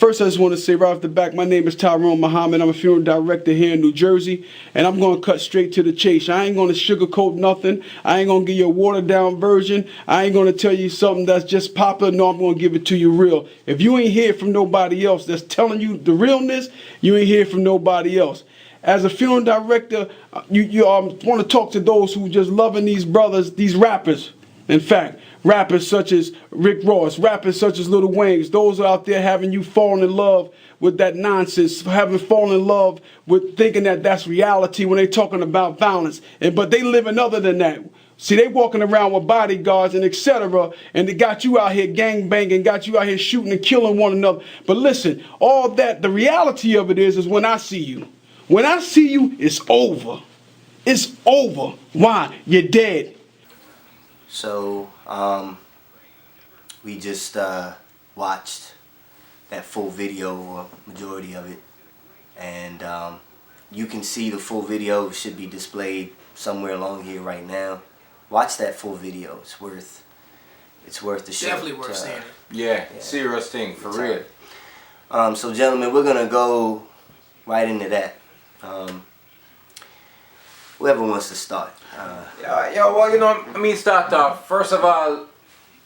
First, I just want to say right off the back, my name is Tyrone Muhammad. I'm a funeral director here in New Jersey, and I'm going to cut straight to the chase. I ain't going to sugarcoat nothing. I ain't going to give you a watered-down version. I ain't going to tell you something that's just popular. No, I'm going to give it to you real. If you ain't hear from nobody else that's telling you the realness, you ain't hear from nobody else. As a funeral director, you want to talk to those who just loving these brothers, these rappers. In fact, rappers such as Rick Ross, rappers such as Lil Wayne, those are out there having you falling in love with that nonsense, having fallen in love with thinking that that's reality when they talking about violence. But they living other than that. See, they walking around with bodyguards and etc. And they got you out here gang banging, got you out here shooting and killing one another. But listen, all that, the reality of it is when I see you. When I see you, it's over. It's over. Why? You're dead. So, we just watched that full video, or majority of it, and you can see the full video. Should be displayed somewhere along here right now. Watch that full video. It's worth the shit. Definitely worth seeing it. Yeah, serious thing, for real. So gentlemen, we're gonna go right into that. Whoever wants to start. Start off. First of all,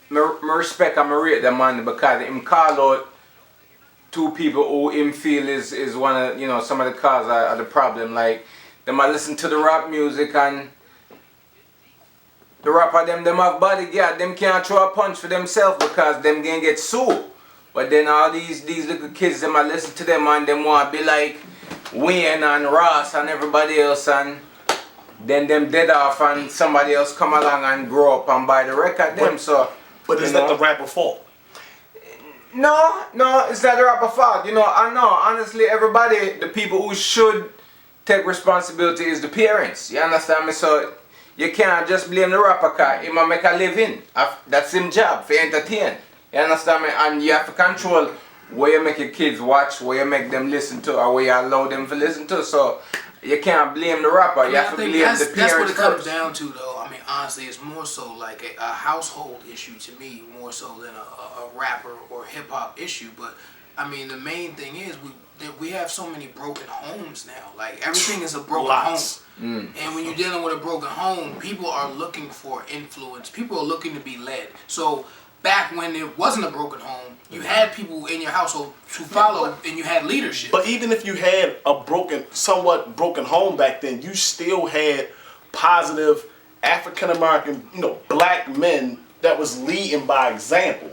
me respect and me rate the man because him call out two people who him feel is one of, some of the cause of the problem. Like, them I listen to the rap music and the rapper them have bodyguard, them can't throw a punch for themselves because them can get sued. But then all these little kids, them I listen to them and them want to be like Wayne and Ross and everybody else, and then them dead off and somebody else come along and grow up and buy the record them. But is that the rapper fault? No, it's not the rapper fault. I know, honestly, everybody, the people who should take responsibility is the parents. You understand me? So you can't just blame the rapper because he might make a living. That's his job, for entertain. You understand me? And you have to control where you make your kids watch, where you make them listen to, or where you allow them to listen to. So you can't blame the rapper. You have to blame the parents. That's what it comes down to, though. I mean, honestly, it's more so like a household issue to me, more so than a rapper or hip hop issue. But I mean, the main thing is we have so many broken homes now. Like, everything is a broken home. And when you're dealing with a broken home, people are looking for influence. People are looking to be led. So back when there wasn't a broken home, you had people in your household to follow, and you had leadership. But even if you had a somewhat broken home back then, you still had positive African American, black men that was leading by example.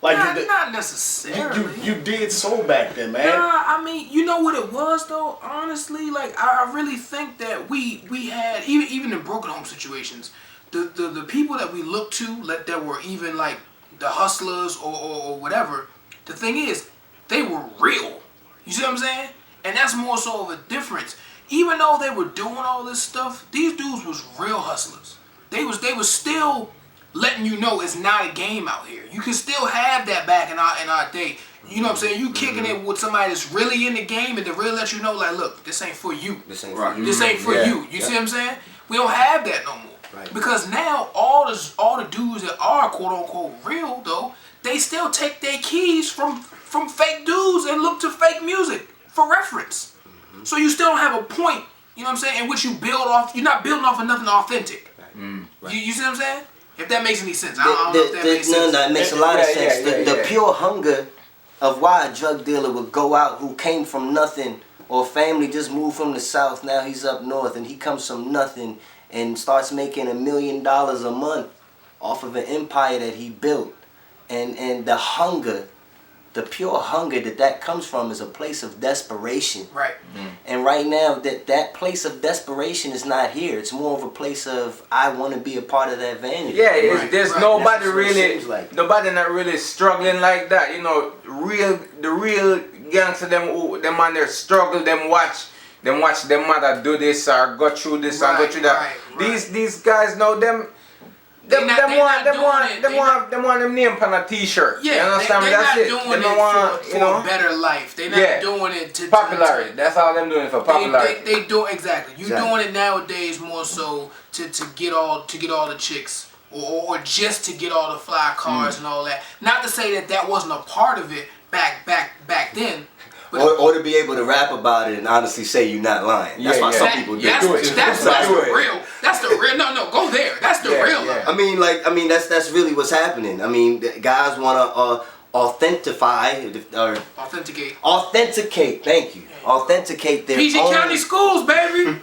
Like, not necessarily. You did so back then, man. Nah, I mean, you know what it was though. Honestly, like, I really think that we had even in broken home situations, the people that we looked to, that were even like the hustlers or whatever, the thing is, they were real. You see what I'm saying? And that's more so of a difference. Even though they were doing all this stuff, these dudes was real hustlers. They was still letting you know it's not a game out here. You can still have that back in our day. You know what I'm saying? You kicking it with somebody that's really in the game and to really let you know, like, look, this ain't for you. This ain't for you. This ain't for you. You see what I'm saying? We don't have that no more. Right. Because now all the dudes that are quote unquote real though, they still take their keys from fake dudes and look to fake music for reference. So you still don't have a point, you know what I'm saying, in which you build off. You're not building off of nothing authentic. Right. You see what I'm saying? If that makes any sense. I don't know if that makes sense. No, it makes a lot of sense. The pure hunger of why a drug dealer would go out who came from nothing, or family just moved from the South, now he's up north and he comes from nothing and starts making $1 million a month off of an empire that he built. And the hunger, the pure hunger that comes from is a place of desperation. Right. And right now, that place of desperation is not here. It's more of a place of, I want to be a part of that vanity. Yeah, there's nobody really, nobody not really struggling like that. The real gangster, them on their struggle, them watch their mother do this or go through this and go through that. These guys know them. Them want them name on a t-shirt. Yeah, you understand me? That's it. They're not doing it for a better life. They're not doing it to popularity. That's all them doing it for popularity. They do exactly. You're doing it nowadays more so to get all the chicks or just to get all the fly cars and all that. Not to say that wasn't a part of it, back then. But or to be able to rap about it and honestly say you're not lying. That's why some people do. That's the real. That's the real. No, go there. That's the real. Yeah. I mean, that's really what's happening. I mean, the guys wanna authenticate. Thank you. Authenticate their PG own. County schools, baby.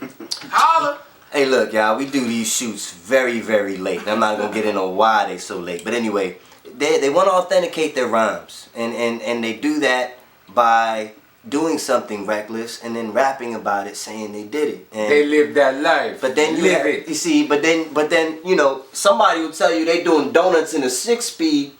Holla. Hey, look, y'all. We do these shoots very, very late. I'm not gonna get into why they so late, but anyway, they want to authenticate their rhymes, and they do that by doing something reckless and then rapping about it, saying they did it. And they live that life. But then you see, but then you know, somebody will tell you they doing donuts in a 6-speed.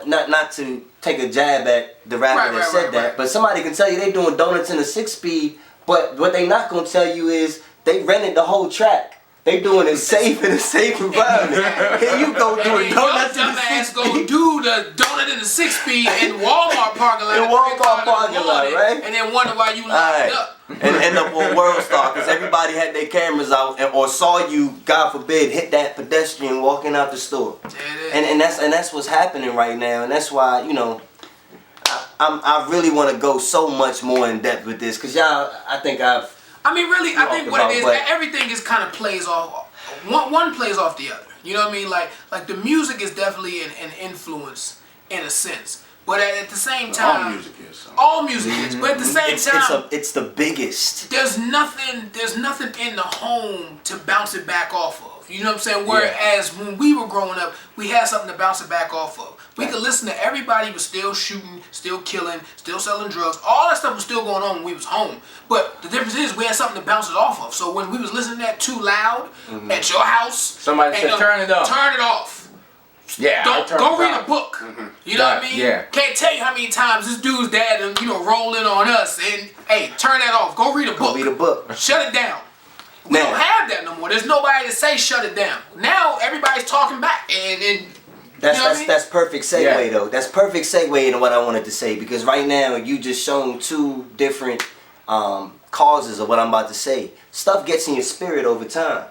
Not to take a jab at the rapper that said that, but somebody can tell you they doing donuts in a 6-speed. But what they not gonna tell you is they rented the whole track. They doing it safe in a safe environment. Here you go doing donuts in the 6-speed. Go do the donut in the 6-speed in Walmart parking lot. In Walmart parking lot, right? And then wonder why you locked up. And end up on World Star because everybody had their cameras out or saw you, God forbid, hit that pedestrian walking out the store. And that's what's happening right now. And that's why, you know, I really want to go so much more in depth with this because y'all, I think what it is, everything is kind of plays off. One plays off the other. You know what I mean? Like the music is definitely an influence in a sense. But at the same time, all music is. But at the same time, it's the biggest. There's nothing in the home to bounce it back off of. You know what I'm saying? Whereas when we were growing up, we had something to bounce it back off of. We could listen to everybody was still shooting, still killing, still selling drugs. All that stuff was still going on when we was home. But the difference is we had something to bounce it off of. So when we was listening to that too loud at your house, somebody said turn it off. Turn it off. Yeah, go read a book. You know what I mean? Yeah. Can't tell you how many times this dude's dad roll in on us and hey, turn that off. Go read a book. Go read a book. Shut it down. We don't have that no more. There's nobody to say shut it down. Now everybody's talking back and that's perfect segue though. That's perfect segue into what I wanted to say because right now you just shown two different causes of what I'm about to say. Stuff gets in your spirit over time.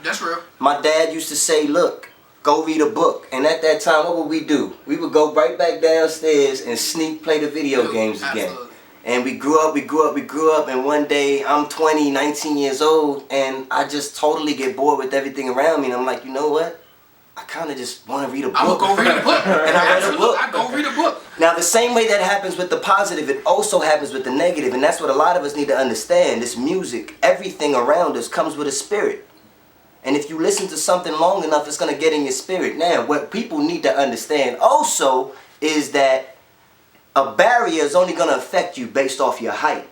That's real. My dad used to say, look, go read a book. And at that time, what would we do? We would go right back downstairs and sneak play the video games again. Absolutely. And we grew up, and one day I'm 20, 19 years old, and I just totally get bored with everything around me, and I'm like, you know what? I kind of just want to read a book. I'm going to go read a book. And I read a book. I go read a book. Now, the same way that happens with the positive, it also happens with the negative, and that's what a lot of us need to understand. This music, everything around us comes with a spirit. And if you listen to something long enough, it's going to get in your spirit. Now, what people need to understand also is that a barrier is only going to affect you based off your height.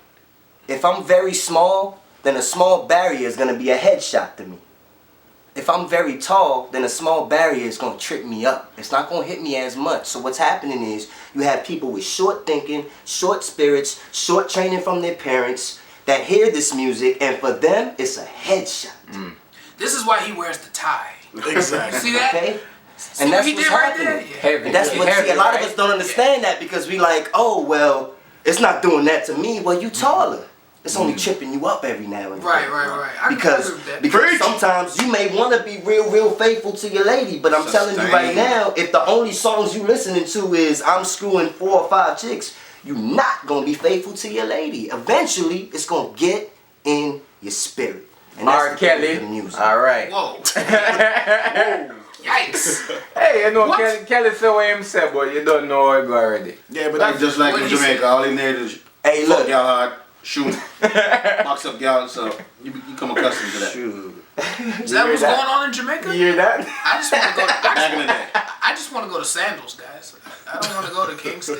If I'm very small, then a small barrier is going to be a headshot to me. If I'm very tall, then a small barrier is going to trip me up. It's not going to hit me as much. So what's happening is you have people with short thinking, short spirits, short training from their parents that hear this music, and for them, it's a headshot. This is why he wears the tie. Exactly. See that? Okay? See And what that's he what's did right happening. there? Yeah. Heavy. And that's what a lot of us don't understand that because we like, oh, well, it's not doing that to me. Well, you taller. It's only tripping you up every now and then. Right. I Because sometimes you may want to be real faithful to your lady, but I'm telling you right now, if the only songs you listening to is I'm screwing 4 or 5 chicks, you're not going to be faithful to your lady. Eventually, it's going to get in your spirit. And that's R. Kelly. the music. All right. Whoa. Yikes. Hey, you know, What? Kelly said what him said, but you don't know it already. Yeah, but Like just like What in he Jamaica, said. all in there is Hey, fuck look. y'all hard, shoot, box up y'all, so you become accustomed to that. Shoot. Is that what's going on in Jamaica? You hear that? I just want to go. Back in the day. I just want to go to Sandals, guys. I don't want to go to Kingston.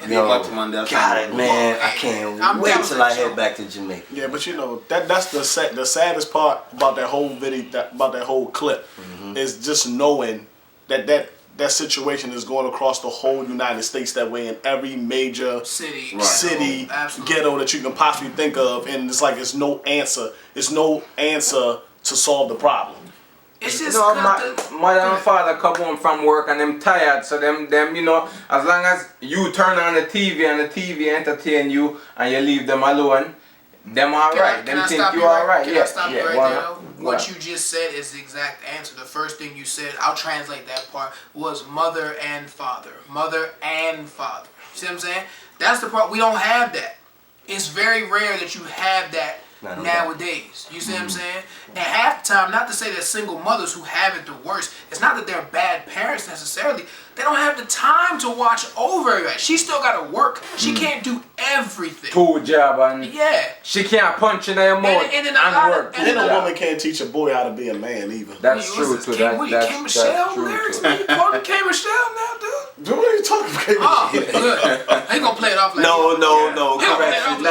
Yo, Back to Mandela. got it, man. I can't I'm wait down till for I the show. head back to Jamaica. Yeah, but you know that's the saddest part about that whole video, about that whole clip, is just knowing that situation is going across the whole United States that way in every major City, city absolutely. ghetto that you can possibly think of, and it's like it's no answer. It's no answer to solve the problem. It's You just know, cause mother and father come home from work and them tired, so them, you know, as long as you turn on the TV and the TV entertain you and you leave them alone, them alright. Them think you alright. Can Yeah, I stop you yeah. right Why there? not? What you just said is the exact answer. The first thing you said, I'll translate that part, was mother and father. Mother and father. You see what I'm saying? That's the part. We don't have that. It's very rare that you have that nowadays. You see what I'm saying? And half the time, not to say that single mothers who have it the worst, it's not that they're bad parents necessarily. They don't have the time to watch over it. She still got to work. She can't do everything. Two job and she can't punch in her mouth and work. And then a woman can't teach a boy how to be a man either. That's true too. That's K. Michelle true lyrics? too. You quoting K. Michelle now, dude? Dude, what are you talking about? Oh, good. Ain't gonna play it off like No, correction.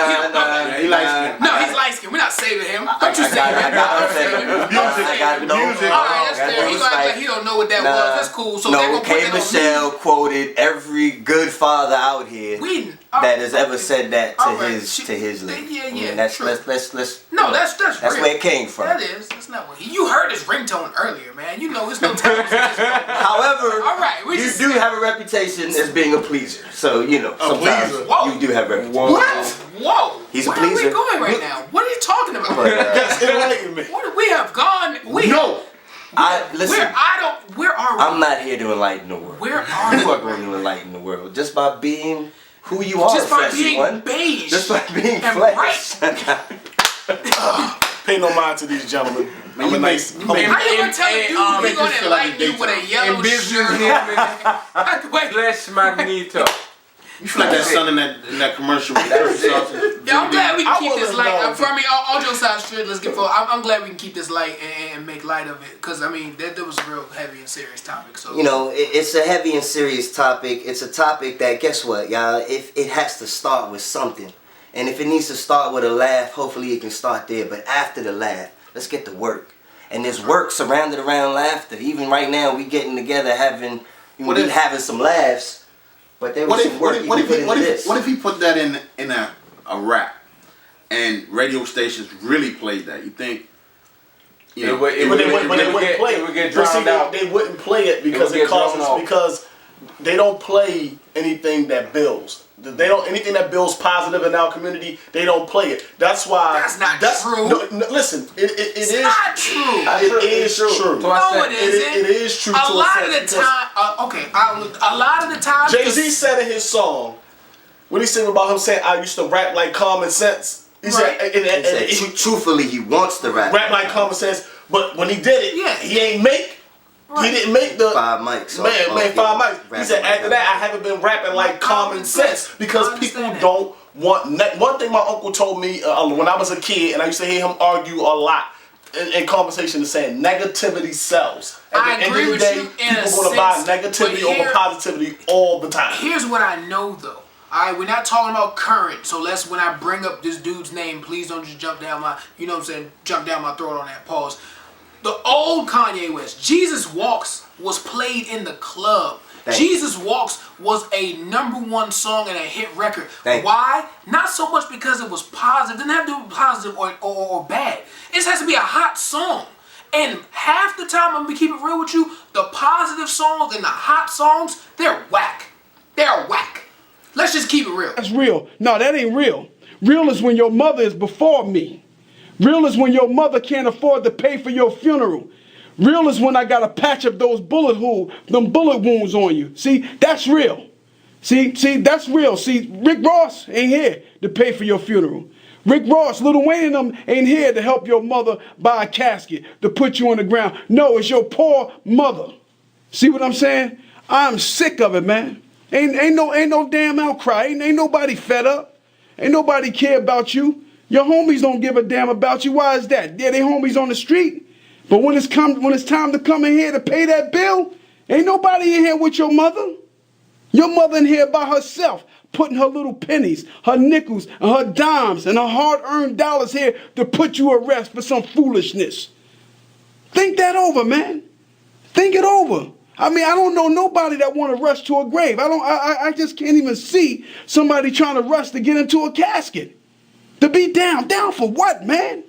He likes No, he's light skinned. We're not saving him. Don't you save him. I got no. Alright, that's fair. He gonna act like he don't know what that was. That's cool. So they No, gonna put K. that on me. Michelle quoted every good father out here that has ever said that to his lady. Yeah. Let's No, that's that's real. where it came from. That is. That's not what you heard his ringtone earlier, man. You know, it's no time. However, All right, you do have a reputation as being a pleaser. So, you know, sometimes pleaser. Whoa. you do have a reputation. What? Whoa. He's a Where are we pleaser. going right now? What are you talking about? That's enlightenment. What we have gone? No. Listen, Where are we? I'm not here to enlighten the world. Where are You we? are going to enlighten the world just by being who you are, Just by fleshy being one. beige. Just by being and flesh. Pay no mind to these gentlemen. I'm a nice. How you gonna tell a dude he gonna enlighten you with a yellow In business shirt? name, Wait. Flesh Magneto. You feel like that son in that commercial with Chris Sausage. Yeah, I'm glad we can I keep this would've light. known. For me, all jokes aside, straight. Let's get forward. I'm glad we can keep this light and make light of it, because I mean that was a real heavy and serious topic. So You know, it's a heavy and serious topic. It's a topic that, guess what, y'all? If it has to start with something, and if it needs to start with a laugh, hopefully it can start there. But after the laugh, let's get to work. And there's work surrounded around laughter. Even right now, we getting together having some laughs. But there was some work What this. if he put that in a rap, and radio stations really played that? You think? You know, But they wouldn't play it. It would get But see, drowned out. they wouldn't play it because would it get drowned causes out. because they don't play anything that builds. They don't anything that builds positive in our community. They don't play it. That's why. That's not true. No, listen, it is not true. It is true. No, it isn't. It is true. A lot of the time, a lot of the time, Jay-Z said in his song when he sang about him saying, "I used to rap like common sense." He Right. said, He said, truthfully, he wants to rap. rap like common sense, but when he did it, Yeah. he ain't make. He didn't make the 5 mics. man 5 mics. He said Rapping after that I haven't been rapping like common sense because I people understand that. don't want. One thing my uncle told me when I was a kid, and I used to hear him argue a lot in conversation, is saying negativity sells. At I the end agree of the with day, you in a people going to buy sense, negativity but over here- positivity all the time. Here's what I know though. Alright, we're not talking about current, so when I bring up this dude's name, please don't just jump down my, you know what I'm saying, jump down my throat on that. Pause. The old Kanye West, Jesus Walks, was played in the club. Thank Jesus Walks was a #1 song and a hit record. Thank Why? Not so much because it was positive. It didn't have to be positive or bad. It just has to be a hot song. And half the time, I'm gonna keep it real with you, the positive songs and the hot songs, they're whack. They're whack. Let's just keep it real. That's real. No, that ain't real. Real is when your mother is before me. Real is when your mother can't afford to pay for your funeral. Real is when I got to patch up those bullet wounds on you. See, that's real. See, that's real. See, Rick Ross ain't here to pay for your funeral. Rick Ross, Lil Wayne and them ain't here to help your mother buy a casket, to put you on the ground. No, it's your poor mother. See what I'm saying? I'm sick of it, man. Ain't no damn outcry. Ain't nobody fed up. Ain't nobody care about you. Your homies don't give a damn about you. Why is that? Yeah, they homies on the street. But when it's time to come in here to pay that bill, ain't nobody in here with your mother. Your mother in here by herself, putting her little pennies, her nickels, and her dimes, and her hard-earned dollars here to put you at rest for some foolishness. Think that over, man. Think it over. I mean, I don't know nobody that want to rush to a grave. I just can't even see somebody trying to rush to get into a casket. To be down for what, man?